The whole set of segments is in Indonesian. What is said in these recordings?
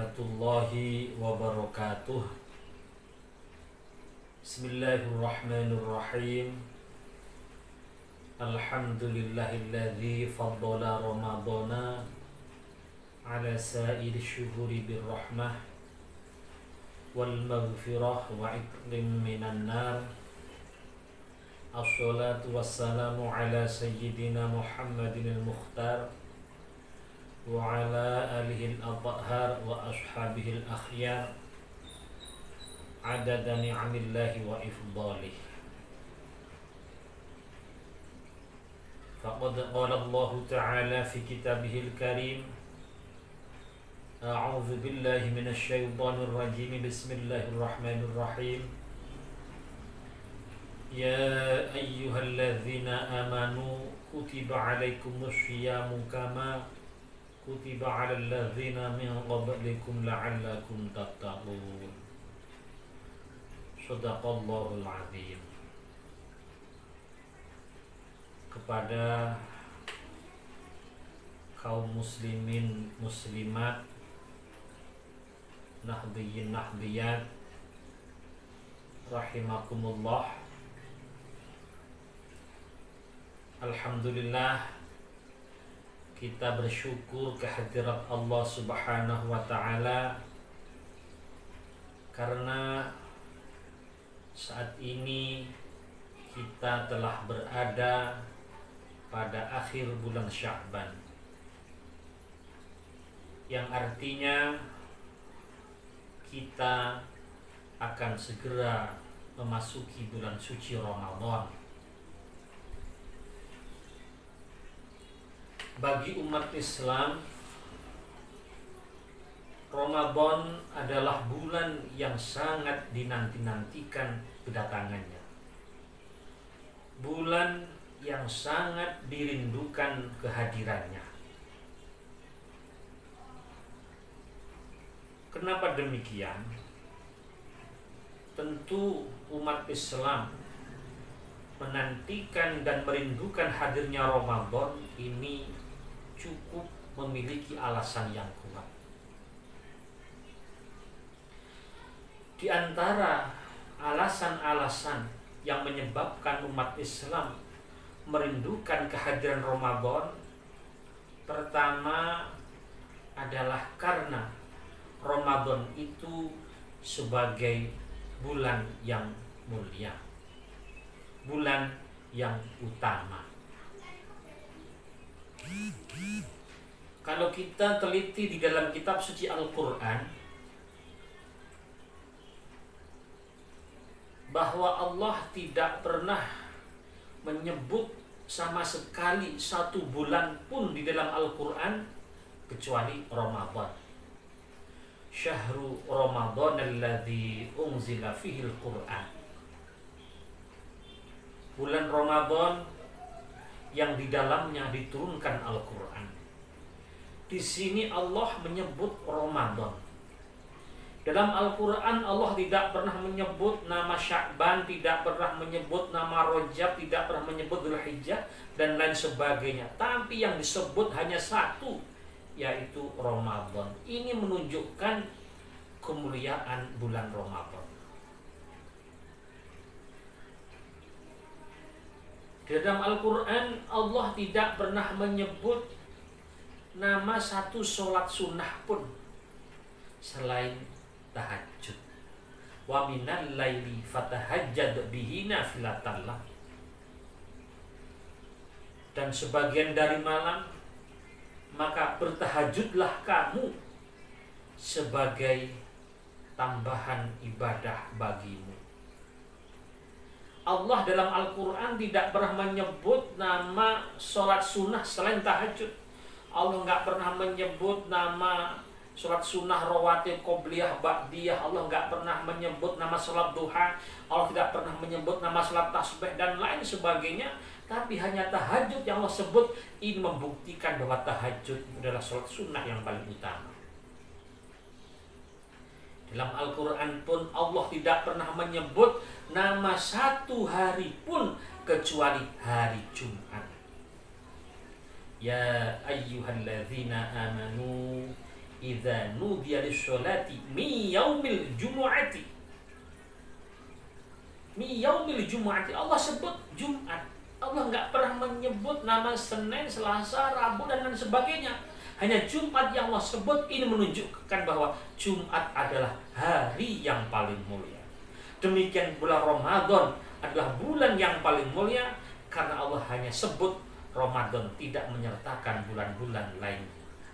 warahmatullahi wabarakatuh. Bismillahirrahmanirrahim. Alhamdulillahilladzi faddala Ramadana ala sa'iri syuhuri birrahmah wal maghfirah wa ikrim minan nar. Assalatu wassalamu ala sayyidina Muhammadin al-Mukhtar wa ala alihi al-athhar wa ashabihi al-akhyar adada ni'amillahi wa ifdalih. Faqad qala Allah ta'ala fi kitabihil karim, a'udzu billahi minasy syaithanir rajim, bismillahirrahmanirrahim. Ya ayyuhalladzina amanu kutiba alaikumus syiyamu kama kutiba alal ladzina min qablikum la'allakum tattaqun. Shadaqallahul azim. Kepada kaum muslimin muslimat, nahdhiyin nahdhiyat rahimakumullah. Alhamdulillah, kita bersyukur kehadirat Allah Subhanahu wa ta'ala karena saat ini kita telah berada pada akhir bulan Sya'ban, yang artinya kita akan segera memasuki bulan suci Ramadan. Bagi umat Islam, Ramadan adalah bulan yang sangat dinanti-nantikan kedatangannya. Bulan yang sangat dirindukan kehadirannya. Kenapa demikian? Tentu umat Islam menantikan dan merindukan hadirnya Ramadan ini cukup memiliki alasan yang kuat. Di antara alasan-alasan yang menyebabkan umat Islam merindukan kehadiran Ramadan, pertama adalah karena Ramadan itu sebagai bulan yang mulia, bulan yang utama. Kalau kita teliti di dalam kitab suci Al-Quran, bahwa Allah tidak pernah menyebut sama sekali satu bulan pun di dalam Al-Quran kecuali Ramadan. Syahru Ramadan alladzi unzila fihil Quran. Bulan Ramadan yang di dalamnya diturunkan Al-Quran. Di sini Allah menyebut Ramadan. Dalam Al-Quran Allah tidak pernah menyebut nama Sya'ban, tidak pernah menyebut nama Rajab, tidak pernah menyebut Dzulhijjah dan lain sebagainya. Tapi yang disebut hanya satu, yaitu Ramadan. Ini menunjukkan kemuliaan bulan Ramadan. Di dalam Al-Quran Allah tidak pernah menyebut nama satu sholat sunnah pun selain tahajud. Wa minal laili fatahajjad bihi nafilatan lak. Dan sebagian dari malam maka bertahajudlah kamu sebagai tambahan ibadah bagimu. Allah dalam Al-Quran tidak pernah menyebut nama sholat sunnah selain tahajud. Allah nggak pernah menyebut nama sholat sunnah rawatib, qobliyah, ba'diyah. Allah nggak pernah menyebut nama sholat duha. Allah tidak pernah menyebut nama sholat tasbih dan lain sebagainya. Tapi hanya tahajud yang Allah sebut. Ini membuktikan bahwa tahajud adalah sholat sunnah yang paling utama. Dalam Al-Quran pun Allah tidak pernah menyebut nama satu hari pun kecuali hari Jumat. Ya ayyuhalladzina amanu idza nudiya lis-sholati mi yaumil jumu'ati. Mi yaumil jumu'ati, Allah sebut Jumat. Allah nggak pernah menyebut nama Senin, Selasa, Rabu dan lain sebagainya. Hanya Jumat yang Allah sebut. Ini menunjukkan bahwa Jumat adalah hari yang paling mulia. Demikian bulan Ramadan adalah bulan yang paling mulia karena Allah hanya sebut Ramadan, tidak menyertakan bulan-bulan lain.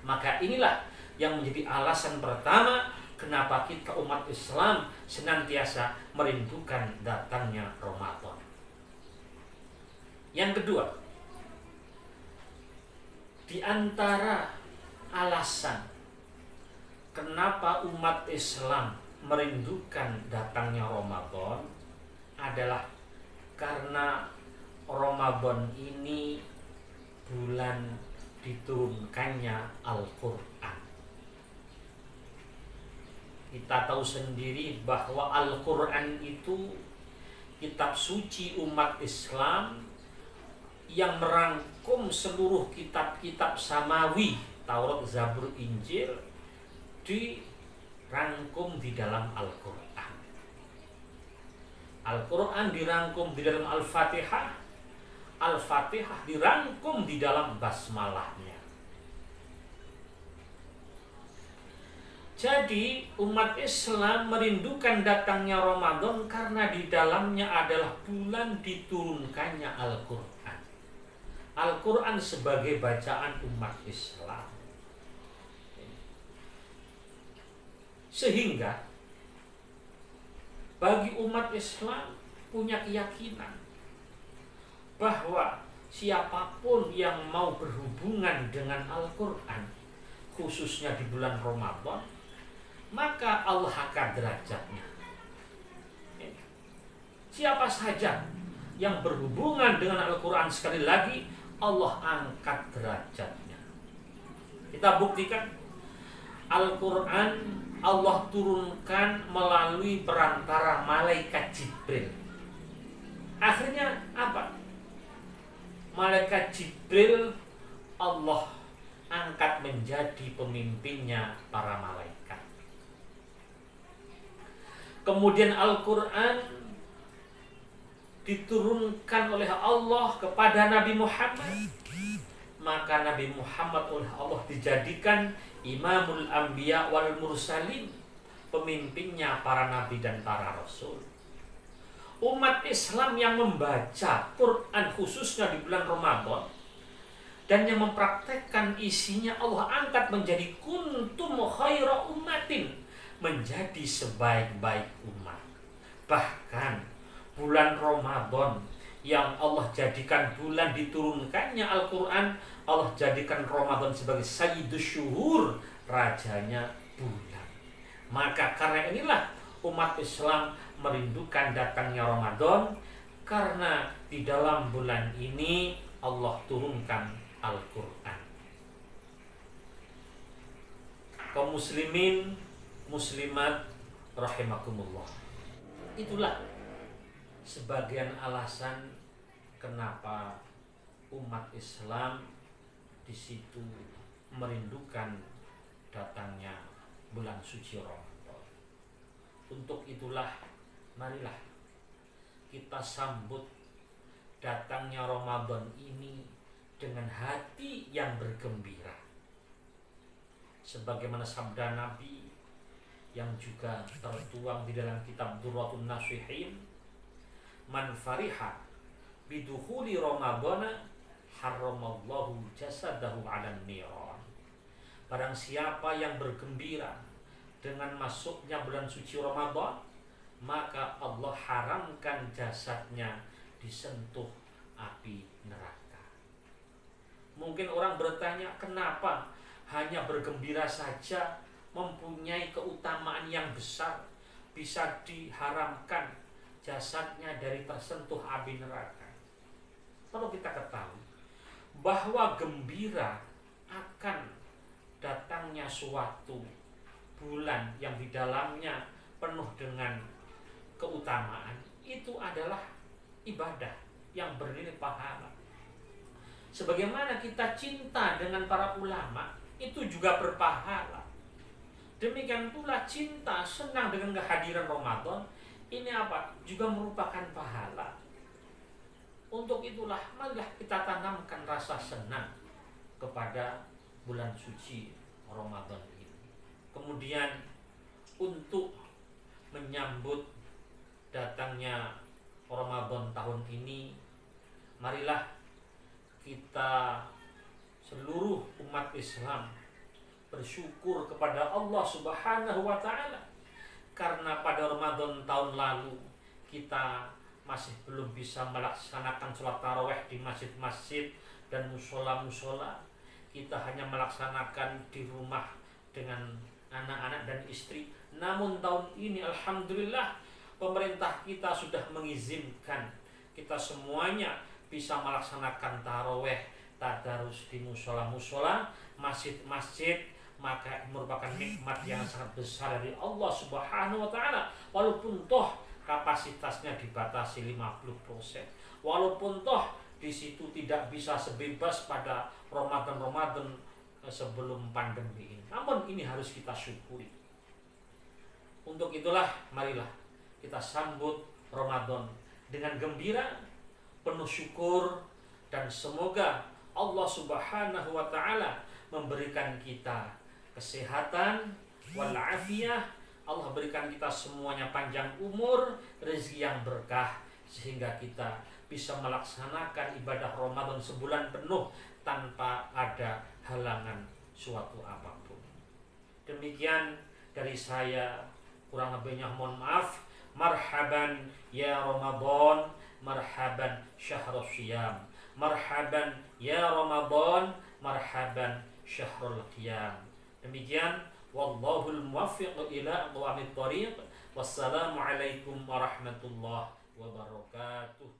Maka inilah yang menjadi alasan pertama kenapa kita umat Islam senantiasa merindukan datangnya Ramadan. Yang kedua, di antara alasan kenapa umat Islam merindukan datangnya Ramadan adalah karena Ramadan ini bulan diturunkannya Al-Quran. Kita tahu sendiri bahwa Al-Quran itu kitab suci umat Islam yang merangkum seluruh kitab-kitab samawi, Taurat, Zabur, Injil, dirangkum di dalam Al-Quran. Al-Quran dirangkum di dalam Al-Fatihah, Al-Fatihah dirangkum di dalam basmalahnya. Jadi umat Islam merindukan datangnya Ramadan karena di dalamnya adalah bulan diturunkannya Al-Quran. Al-Quran sebagai bacaan umat Islam. Sehingga bagi umat Islam punya keyakinan bahwa siapapun yang mau berhubungan dengan Al-Quran, khususnya di bulan Ramadan, maka Allah angkat derajatnya. Siapa saja yang berhubungan dengan Al-Quran, sekali lagi Allah angkat derajatnya. Kita buktikan Al-Quran Allah turunkan melalui perantara malaikat Jibril. Akhirnya apa? Malaikat Jibril Allah angkat menjadi pemimpinnya para malaikat. Kemudian Al-Quran diturunkan oleh Allah kepada Nabi Muhammad. Maka Nabi Muhammad oleh Allah dijadikan Imamul Anbiya wal Mursalin, pemimpinnya para nabi dan para rasul. Umat Islam yang membaca Quran khususnya di bulan Ramadan dan yang mempraktekkan isinya, Allah angkat menjadi kuntum khaira ummatin, menjadi sebaik-baik umat. Bahkan bulan Ramadan yang Allah jadikan bulan diturunkannya Al-Quran, Allah jadikan Ramadan sebagai sayyidus syuhur, rajanya bulan. Maka karena inilah umat Islam merindukan datangnya Ramadan, karena di dalam bulan ini Allah turunkan Al-Quran. Kaum muslimin, muslimat rahimakumullah, itulah sebagian alasan kenapa umat Islam di situ merindukan datangnya bulan suci Ramadan. Untuk itulah marilah kita sambut datangnya Ramadan ini dengan hati yang bergembira. Sebagaimana sabda Nabi yang juga tertuang di dalam kitab Durratun Nasihin, man fariha bidukhuli Ramadana haramallahu jasadahu 'alan niran. Barang siapa yang bergembira dengan masuknya bulan suci Ramadan, maka Allah haramkan jasadnya disentuh api neraka. Mungkin orang bertanya, kenapa hanya bergembira saja mempunyai keutamaan yang besar bisa diharamkan jasadnya dari tersentuh api neraka? Perlu kita ketahui bahwa gembira akan datangnya suatu bulan yang di dalamnya penuh dengan keutamaan, itu adalah ibadah yang bernilai pahala. Sebagaimana kita cinta dengan para ulama, itu juga berpahala. Demikian pula cinta, senang dengan kehadiran Ramadan. Ini apa? Juga merupakan pahala. Untuk itulah marilah kita tanamkan rasa senang kepada bulan suci Ramadan ini. Kemudian untuk menyambut datangnya Ramadan tahun ini, marilah kita seluruh umat Islam bersyukur kepada Allah Subhanahu wa taala, karena pada Ramadan tahun lalu kita masih belum bisa melaksanakan sholat tarawih di masjid-masjid dan musola-musola. Kita hanya melaksanakan di rumah dengan anak-anak dan istri. Namun tahun ini alhamdulillah pemerintah kita sudah mengizinkan kita semuanya bisa melaksanakan tarawih tadarus di musola-musola, masjid-masjid. Maka merupakan nikmat yang sangat besar dari Allah Subhanahu wa taala. Walaupun toh kapasitasnya dibatasi 50%, walaupun toh di situ tidak bisa sebebas pada Ramadan sebelum pandemi ini, namun ini harus kita syukuri. Untuk itulah marilah kita sambut Ramadan dengan gembira, penuh syukur, dan semoga Allah Subhanahu wa taala memberikan kita kesehatan walafiat. Allah berikan kita semuanya panjang umur, rezeki yang berkah, sehingga kita bisa melaksanakan ibadah Ramadan sebulan penuh tanpa ada halangan suatu apapun. Demikian dari saya, kurang lebihnya mohon maaf. Marhaban ya Ramadan, marhaban syahrul syiyam, marhaban ya Ramadan, marhaban syahrul qiyam. Demikian, wallahul muwaffiq ila aqwamit thoriq. Wassalamualaikum warahmatullahi wabarakatuh.